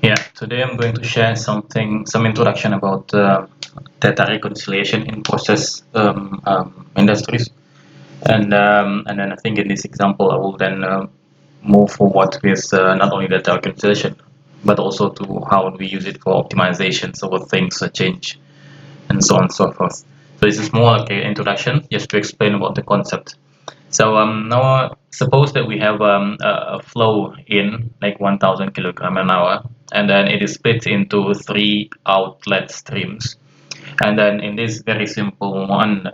Yeah, today I'm going to share some introduction about data reconciliation in process industries, and then I think in this example I will then move forward with not only data reconciliation, but also to how we use it for optimization, so what things change and so on and so forth. So this is more like an introduction, just to explain about the concept. So now suppose that we have a flow in like 1000 kilogram an hour, and then it is split into three outlet streams. And then in this very simple one,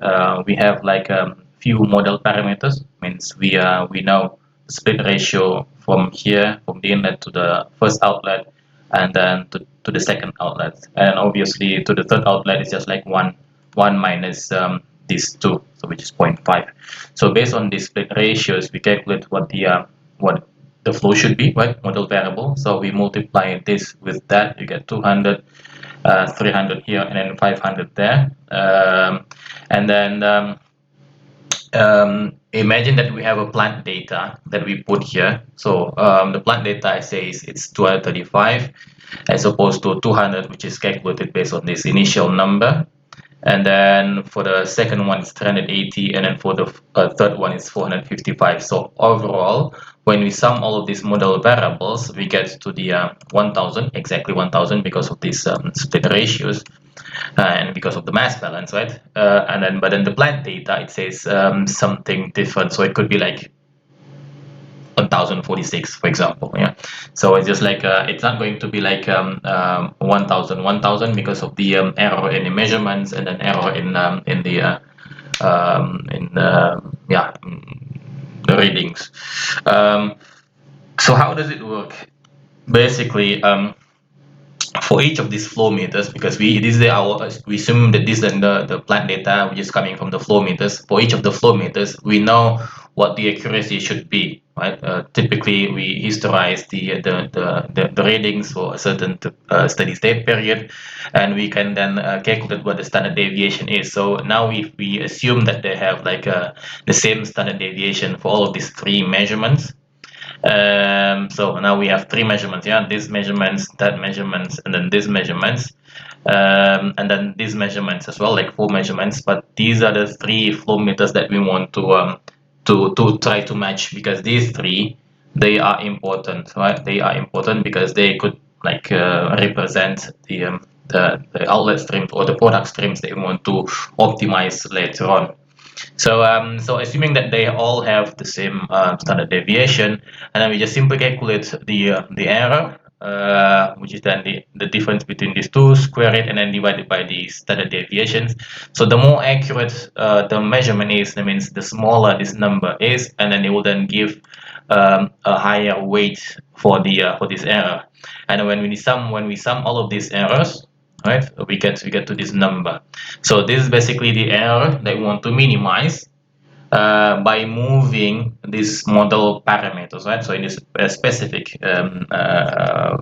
we have like a few model parameters. Means we know the split ratio from here, from the inlet to the first outlet, and then to the second outlet. And obviously to the third outlet is just like one minus these two, so which is zero point 0.5. So based on these split ratios, we calculate what the flow should be, right? Model variable. So we multiply this with that, you get 200, 300 here, and then 500 there. And then imagine that we have a plant data that we put here. So the plant data says it's 235 as opposed to 200, which is calculated based on this initial number. And then for the second one it's 380, and then for the third one is 455. So overall, when we sum all of these model variables, we get to the 1000, exactly 1000, because of these split ratios and because of the mass balance, right? And then but then the plant data, it says something different, so it could be like 1046, for example. Yeah, so it's just like it's not going to be like 1000 because of the error in the measurements, and then error in the yeah, the readings. So how does it work? Basically, for each of these flow meters, because we assume that this is the plant data which is coming from the flow meters. For each of the flow meters, we know what the accuracy should be, right? Typically, we historize the readings for a certain steady state period, and we can then calculate what the standard deviation is. So now if we assume that they have like the same standard deviation for all of these three measurements. So now we have three measurements, yeah, these measurements, that measurements, and then these measurements, and then these measurements as well, like four measurements. But these are the three flow meters that we want to try to match, because these three, they are important, right? They are important because they could like represent the outlet streams or the product streams that we want to optimize later on. So assuming that they all have the same standard deviation, and then we just simply calculate the error, which is then the difference between these two, square it, and then divide it by the standard deviations. So the more accurate the measurement is, that means the smaller this number is, and then it will then give a higher weight for this error. And when we sum all of these errors, right, we get to this number. So this is basically the error that we want to minimize by moving these model parameters, right? So in this specific yeah,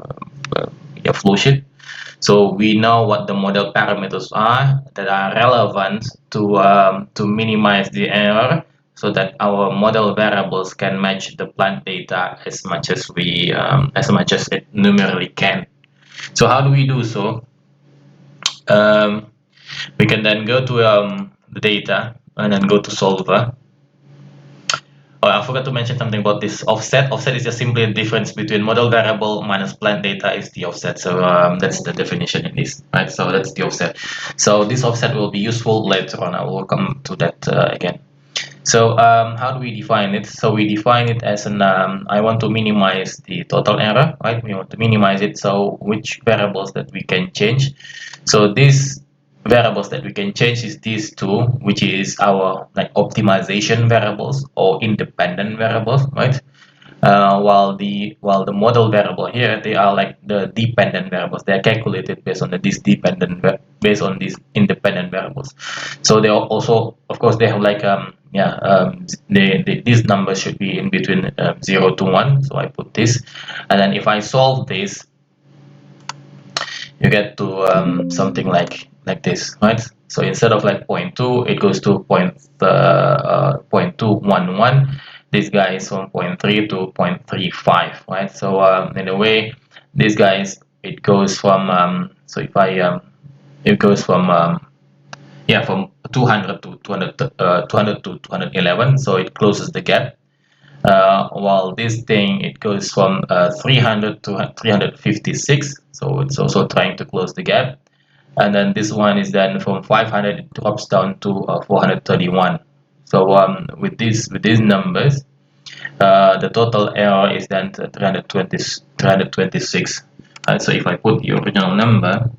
flow sheet, so we know what the model parameters are that are relevant to minimize the error, so that our model variables can match the plant data as much as it numerically can. So how do we do so? Um, we can then go to the data and then go to solver. Oh, I forgot to mention something about this offset. Offset is just simply a difference between model variable minus plant data is the offset. So that's the definition in this, right? So that's the offset. So this offset will be useful later on. I will come to that again. So how do we define it? So we define it as an I want to minimize the total error, right? We want to minimize it. So which variables that we can change? So these variables that we can change is these two, which is our like optimization variables or independent variables, right? While the model variable here, they are like the dependent variables. They are calculated based on based on these independent variables. So they are also, of course, they have like yeah, these numbers should be in between 0 to 1. So I put this, and then if I solve this, you get to something like this, right? So instead of like 0.2, it goes to 0.211. This guy is from 0.3 to 0.35, right? So in a way, this guy is it goes from so if I it goes from yeah, from 200 to 200 to 211, so it closes the gap. While this thing, it goes from 300 to 356, so it's also trying to close the gap. And then this one is then from 500, it drops down to 431. So with these numbers, the total error is then 326. So if I put the original number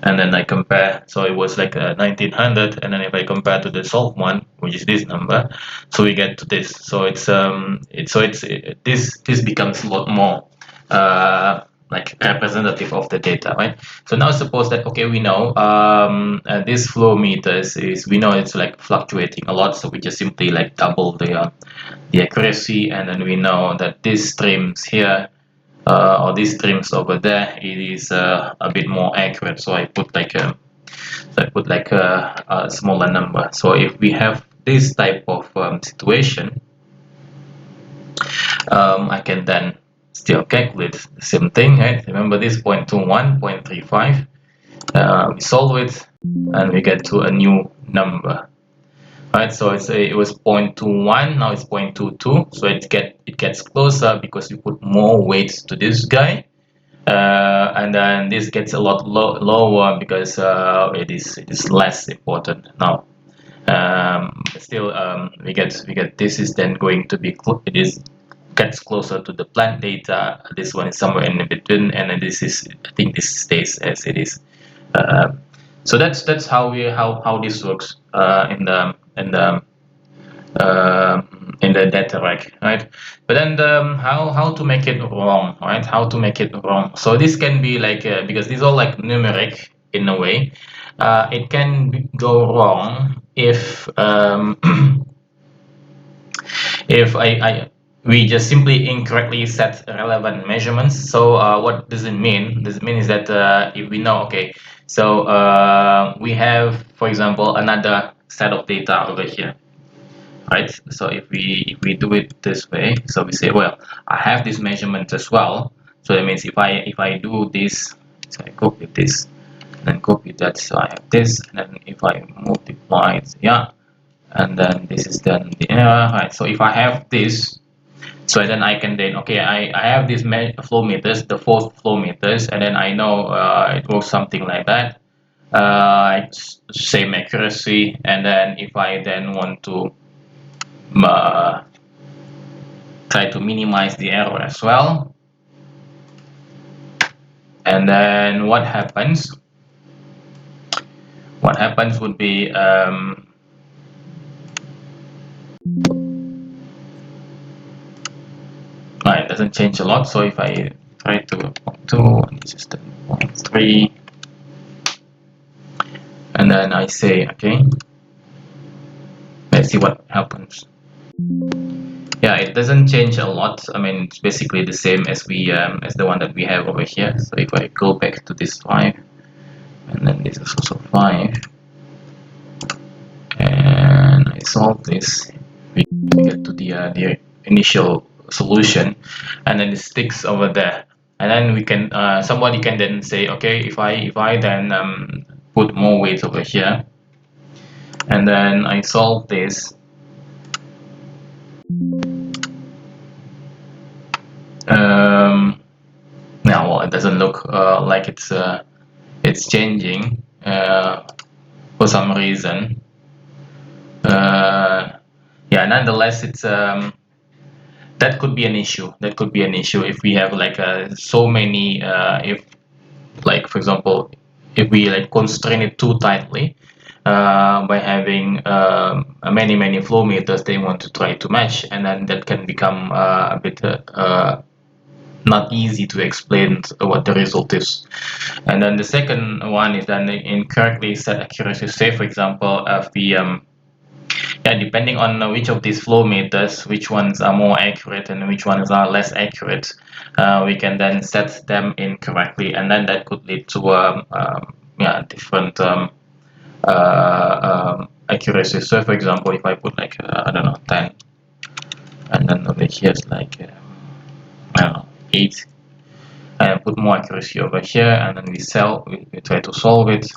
and then I compare, so it was like 1900, and then if I compare to the solved one, which is this number, so we get to this. So this becomes a lot more like representative of the data, right? So now suppose that, okay, we know this flow meters is, we know it's like fluctuating a lot, so we just simply like double the accuracy, and then we know that these streams here or these streams over there, it is a bit more accurate. So I put like a smaller number. So if we have this type of situation, I can then still calculate the same thing, right? Remember this 0.21, 0.35. We solve it and we get to a new number. Right, so it was 0.21, now it's 0.22, so it gets closer because you put more weight to this guy, and then this gets a lot lower because it is less important now. Still, we get this is then going to be gets closer to the plant data. This one is somewhere in between, and then this is, I think this stays as it is. So that's how this works in the data rec, right? But then how to make it wrong, right? How to make it wrong? So this can be like because these are like numeric in a way. It can go wrong if if we just simply incorrectly set relevant measurements. So what does it mean? Does it mean is that if we know, okay, so we have, for example, another set of data over here, right? So if we do it this way, so we say, well, I have this measurement as well. So that means if I do this, so I copy this, then copy that, so I have this, and then if I multiply it, yeah, and then this is then the error, right? So if I have this, so then I can then, okay, I have these flow meters, the fourth flow meters, and then I know it works something like that. Same accuracy, and then if I then want to try to minimize the error as well, and then what happens would be it doesn't change a lot. So if I try to 0.2 and this is 0.3, and then I say, okay, let's see what happens. Yeah, it doesn't change a lot. I mean, it's basically the same as as the one that we have over here. So if I go back to this 5, and then this is also 5, and I solve this, we get to the initial solution, and then it sticks over there. And then we can somebody can then say, okay, if I then put more weight over here, and then I solve this, now, well, it doesn't look like it's changing for some reason. Yeah, nonetheless, it's that could be an issue. That could be an issue if we have like so many. If, like, for example, if we like constrain it too tightly by having many flow meters they want to try to match, and then that can become a bit not easy to explain what the result is. And then the second one is then incorrectly set accuracy. Say, for example, if the yeah, depending on which of these flow meters, which ones are more accurate and which ones are less accurate, we can then set them incorrectly, and then that could lead to yeah, different accuracy. So, for example, if I put like I don't know, 10, and then over here is like I don't know, 8, and put more accuracy over here, and then we try to solve it,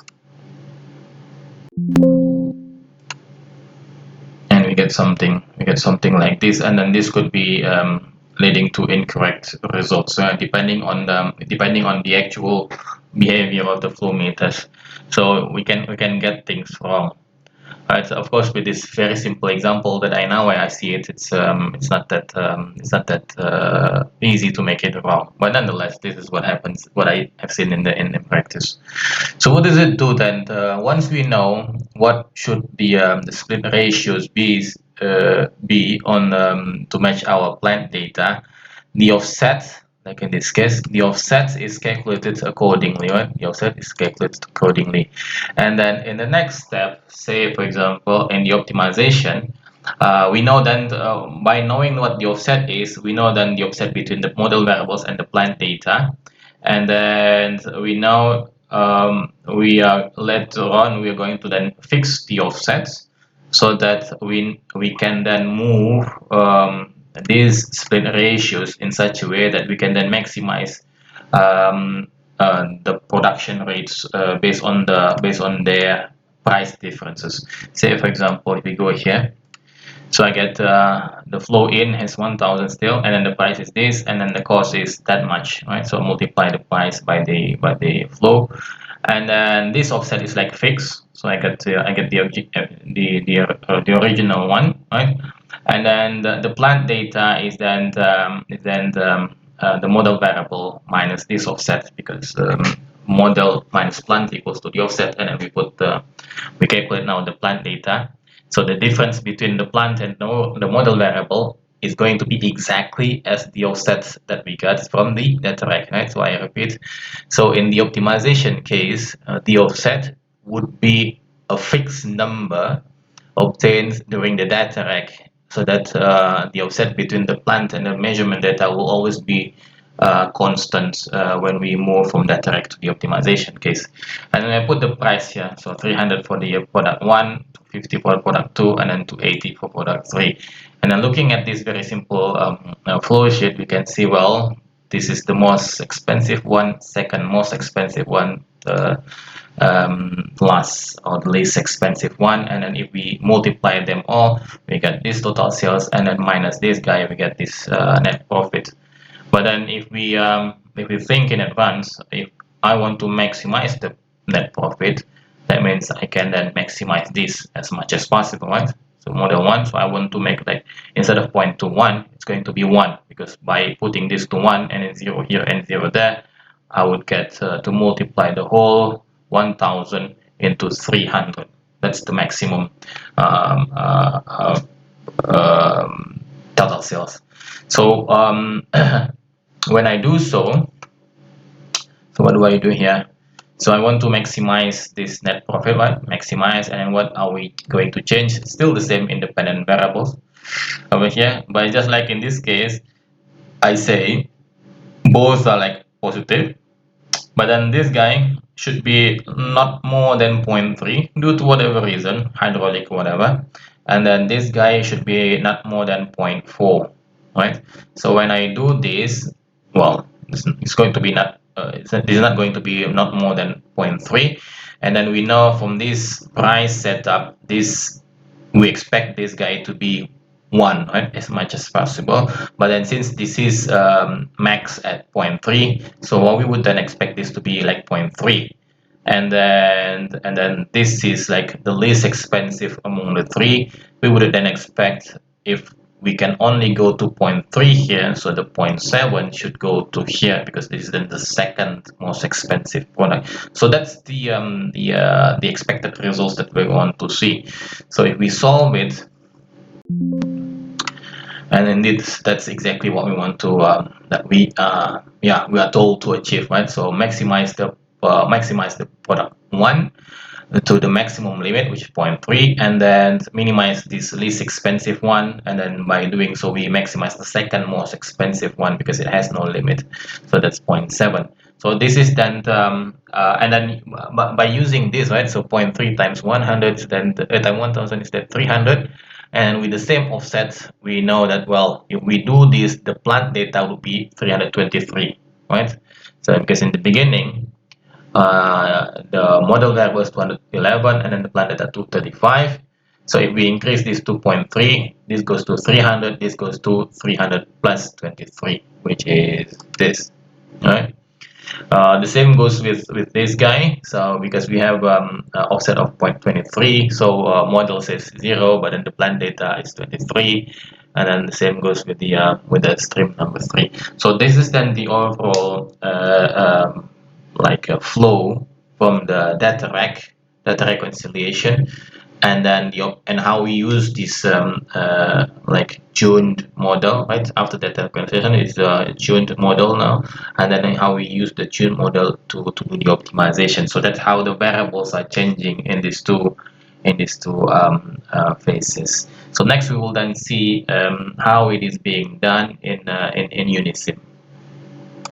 and we get something like this, and then this could be leading to incorrect results, depending on the actual behavior of the flow meters. So we can get things wrong. Right, so of course, with this very simple example that I see it, it's not that easy to make it wrong. But nonetheless, this is what happens. What I have seen in the practice. So what does it do then? Once we know what should the split ratios be on to match our plant data, the offset, like in this case, the offset is calculated accordingly, right? The offset is calculated accordingly. And then in the next step, say for example, in the optimization, we know then by knowing what the offset is, we know then the offset between the model variables and the plant data. And then we know we are later on we are going to then fix the offsets so that we can then move these split ratios in such a way that we can then maximize the production rates based on their price differences. Say for example, if we go here, so I get the flow in has 1000 still, and then the price is this, and then the cost is that much, right? So multiply the price by the flow, and then this offset is like fixed. So I get the original one, right? And then the plant data is then the model variable minus this offset, because model minus plant equals to the offset, and then we calculate now the plant data. So the difference between the plant and the model variable is going to be exactly as the offset that we got from the data rec, right? So I repeat, so in the optimization case, the offset would be a fixed number obtained during the data rec, so that the offset between the plant and the measurement data will always be constant when we move from data rec to the optimization case. And then I put the price here, so 300 for the product 1, 250 for product 2, and then 280 for product 3. And then looking at this very simple flow sheet, we can see, well, this is the most expensive one, second most expensive one, plus or the least expensive one, and then if we multiply them all, we get this total sales, and then minus this guy, we get this net profit. But then if we think in advance, if I want to maximize the net profit, that means I can then maximize this as much as possible, right? So model 1, so I want to make, like, instead of 0.21, it's going to be 1, because by putting this to 1 and then 0 here and 0 there, I would get to multiply the whole 1000 into 300. That's the maximum total sales. So when I do so what do I do here? So I want to maximize this net profit, right? Maximize, and then what are we going to change? Still the same independent variables over here, but just like in this case, I say both are like positive, but then this guy should be not more than 0.3 due to whatever reason, hydraulic whatever, and then this guy should be not more than 0.4, right? So when I do this, well, it's going to be not this is not going to be not more than 0.3, and then we know from this price setup, this we expect this guy to be 1, right, as much as possible. But then since this is max at 0.3, so what we would then expect this to be like 0.3, and then this is like the least expensive among the three. We would then expect, if we can only go to 0.3 here, so the 0.7 should go to here, because this is then the second most expensive product. So that's the expected results that we want to see. So if we solve it, and indeed that's exactly what we want to we are told to achieve, right? So maximize the product 1 to the maximum limit, which is 0.3, and then minimize this least expensive one, and then by doing so we maximize the second most expensive one because it has no limit, so that's 0.7. So this is then and then by using this, right, so 0.3 times 100, then times 1000 is that 300, and with the same offset we know that, well, if we do this, the plant data will be 323, right? So because in the beginning, the model variable is 211 and then the planet at 235. So if we increase this 2.3, this goes to 300, this goes to 300 plus 23, which is this, right? The same goes with this guy. So because we have offset of 0.23, so model says 0, but then the plan data is 23, and then the same goes with the stream number 3. So this is then the overall like a flow from the data reconciliation, and then and how we use this like tuned model, right? After data reconciliation is a tuned model now, and then how we use the tuned model to do the optimization. So that's how the variables are changing in these two phases. So next we will then see how it is being done in Unisim.